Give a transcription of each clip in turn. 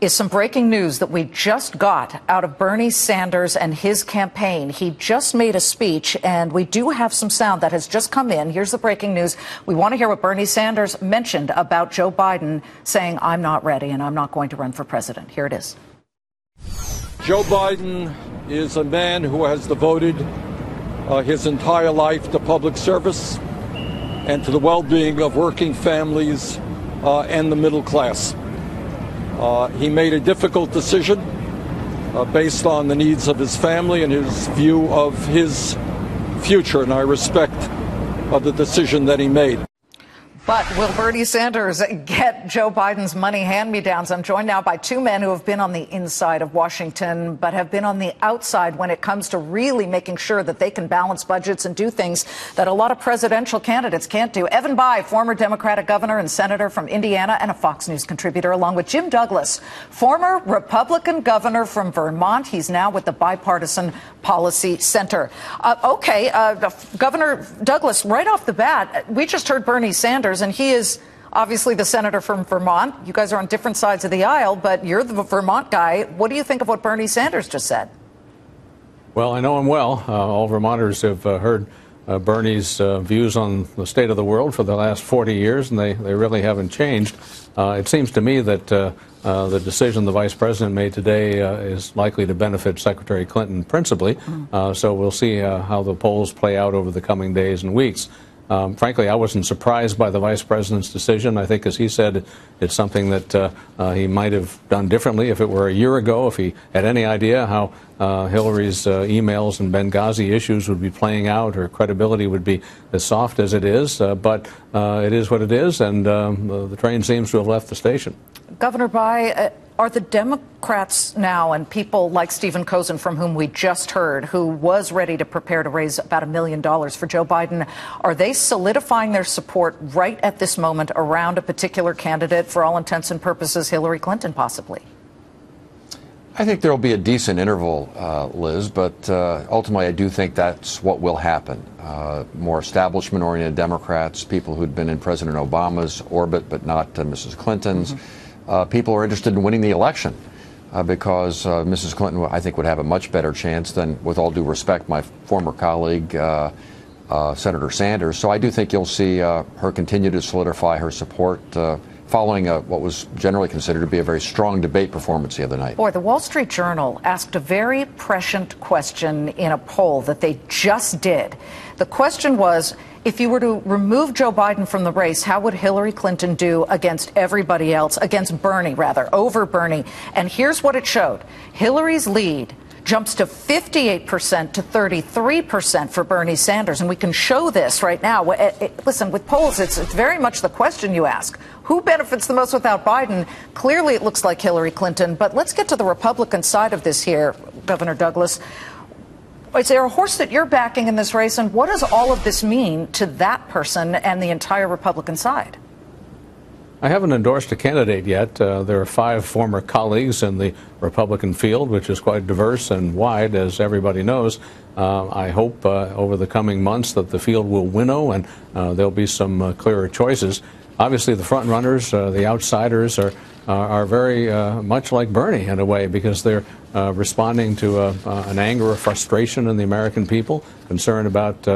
is some breaking news that we just got out of Bernie Sanders and his campaign. He just made a speech, and we do have some sound that has just come in. Here's the breaking news. We want to hear what Bernie Sanders mentioned about Joe Biden saying, "I'm not ready and I'm not going to run for president." Here it is. Joe Biden is a man who has devoted his entire life to public service and to the well-being of working families and the middle class. He made a difficult decision based on the needs of his family and his view of his future, and I respect the decision that he made. But will Bernie Sanders get Joe Biden's money hand-me-downs? I'm joined now by two men who have been on the inside of Washington, but have been on the outside when it comes to really making sure that they can balance budgets and do things that a lot of presidential candidates can't do. Evan Bayh, former Democratic governor and senator from Indiana and a Fox News contributor, along with Jim Douglas, former Republican governor from Vermont. He's now with the Bipartisan Policy Center. Governor Douglas, right off the bat, we just heard Bernie Sanders, and he is obviously the senator from Vermont. You guys are on different sides of the aisle, but you're the Vermont guy. What do you think of what Bernie Sanders just said? Well, I know him well. All Vermonters have heard Bernie's views on the state of the world for the last 40 years, and they really haven't changed. It seems to me that the decision the vice president made today is likely to benefit Secretary Clinton principally. So we'll see how the polls play out over the coming days and weeks. Frankly, I wasn't surprised by the vice president's decision. I think, as he said, it's something that he might have done differently if it were a year ago, if he had any idea how Hillary's emails and Benghazi issues would be playing out. Her credibility would be as soft as it is. But it is what it is, and the train seems to have left the station. Governor Bayh, are the Democrats now, and people like Stephen Kozin, from whom we just heard, who was ready to prepare to raise about $1 million for Joe Biden, are they solidifying their support right at this moment around a particular candidate, for all intents and purposes, Hillary Clinton, possibly? I think there will be a decent interval, Liz, but ultimately I do think that's what will happen. More establishment-oriented Democrats, people who'd been in President Obama's orbit but not Mrs. Clinton's. People are interested in winning the election because Mrs. Clinton, I think, would have a much better chance than, with all due respect, my former colleague, Senator Sanders. So I do think you'll see her continue to solidify her support following what was generally considered to be a very strong debate performance the other night. Boy, the Wall Street Journal asked a very prescient question in a poll that they just did. The question was, if you were to remove Joe Biden from the race, how would Hillary Clinton do against everybody else, against Bernie, rather, over Bernie? And here's what it showed. Hillary's lead jumps to 58% to 33% for Bernie Sanders. And we can show this right now. Listen, with polls, it's very much the question you ask. Who benefits the most without Biden? Clearly, it looks like Hillary Clinton. But let's get to the Republican side of this here, Governor Douglas. Is there a horse that you're backing in this race, and what does all of this mean to that person and the entire Republican side? I haven't endorsed a candidate yet. There are 5 former colleagues in the Republican field, which is quite diverse and wide, as everybody knows. I hope over the coming months that the field will winnow and there'll be some clearer choices. Obviously, the front runners, the outsiders, are very much like Bernie in a way, because they're responding to an anger or frustration in the American people, concerned about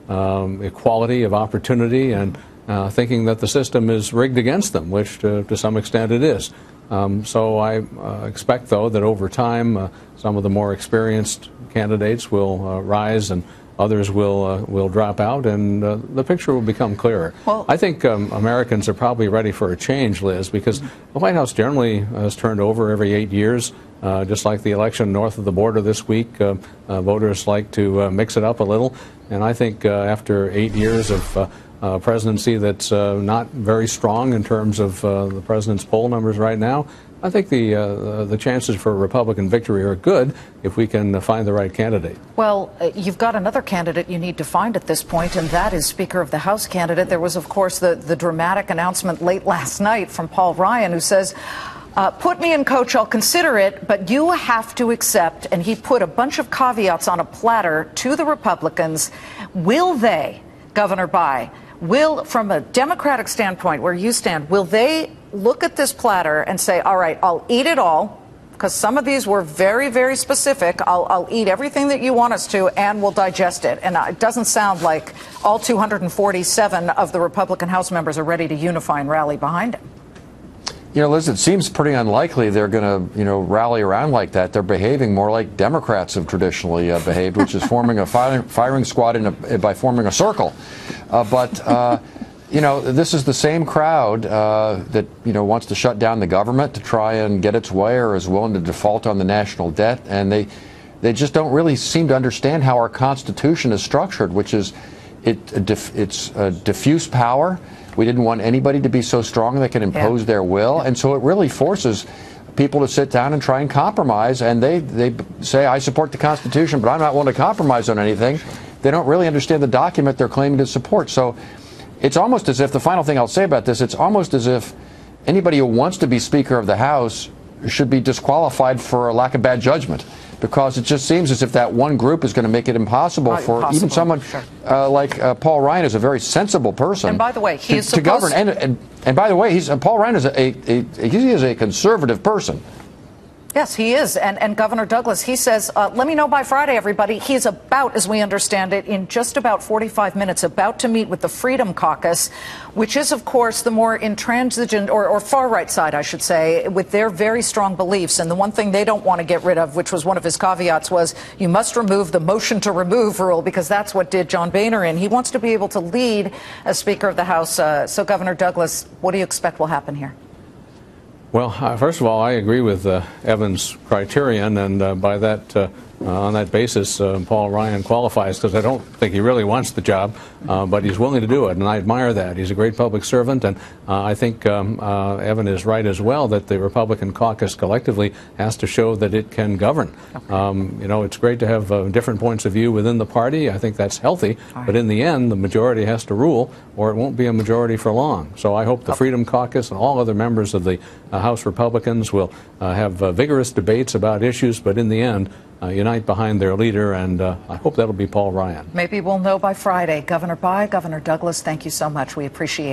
equality of opportunity, and thinking that the system is rigged against them, which to some extent it is. So I expect, though, that over time some of the more experienced candidates will rise and others will drop out, and the picture will become clearer. Well, I think Americans are probably ready for a change, Liz, because the White House generally has turned over every 8 years. Just like the election north of the border this week, voters like to mix it up a little. And I think after 8 years of presidency that's not very strong in terms of the president's poll numbers right now, I think the chances for a Republican victory are good if we can find the right candidate. Well, you've got another candidate you need to find at this point, and that is Speaker of the House candidate. There was, of course, the dramatic announcement late last night from Paul Ryan, who says, put me in, coach, I'll consider it, but you have to accept, and he put a bunch of caveats on a platter to the Republicans. Will they, Governor Bayh, from a Democratic standpoint, where you stand, will they look at this platter and say, all right, I'll eat it all, because some of these were very, very specific. I'll eat everything that you want us to, and we'll digest it. And it doesn't sound like all 247 of the Republican House members are ready to unify and rally behind him. You know, Liz, it seems pretty unlikely they're going to, rally around like that. They're behaving more like Democrats have traditionally behaved, which is forming a firing squad by forming a circle. This is the same crowd that, wants to shut down the government to try and get its way, or is willing to default on the national debt. And they just don't really seem to understand how our Constitution is structured, which is it's diffuse power. We didn't want anybody to be so strong they can impose their will. And so it really forces people to sit down and try and compromise. And they say, I support the Constitution, but I'm not willing to compromise on anything. They don't really understand the document they're claiming to support. So it's almost as if, the final thing I'll say about this, it's almost as if anybody who wants to be Speaker of the House should be disqualified for a lack of bad judgment, because it just seems as if that one group is going to make it impossible for even someone like Paul Ryan, is a very sensible person. And by the way, he is to govern. And by the way, Paul Ryan is a conservative person. Yes, he is. And Governor Douglas, he says, let me know by Friday, everybody. He is about, as we understand it, in just about 45 minutes, about to meet with the Freedom Caucus, which is, of course, the more intransigent or far-right side, I should say, with their very strong beliefs. And the one thing they don't want to get rid of, which was one of his caveats, was you must remove the motion to remove rule, because that's what did John Boehner in. He wants to be able to lead as Speaker of the House. So, Governor Douglas, what do you expect will happen here? Well, first of all, I agree with Evan's criterion, and by that, on that basis, Paul Ryan qualifies, because I don't think he really wants the job, but he's willing to do it, and I admire that. He's a great public servant, and I think Evan is right as well, that the Republican caucus collectively has to show that it can govern. Okay. It's great to have different points of view within the party. I think that's healthy, but in the end, the majority has to rule, or it won't be a majority for long. So I hope the Freedom Caucus and all other members of the House Republicans will have vigorous debates about issues, but in the end, unite behind their leader, and I hope that'll be Paul Ryan. Maybe we'll know by Friday. Governor Bayh, Governor Douglas, thank you so much. We appreciate it.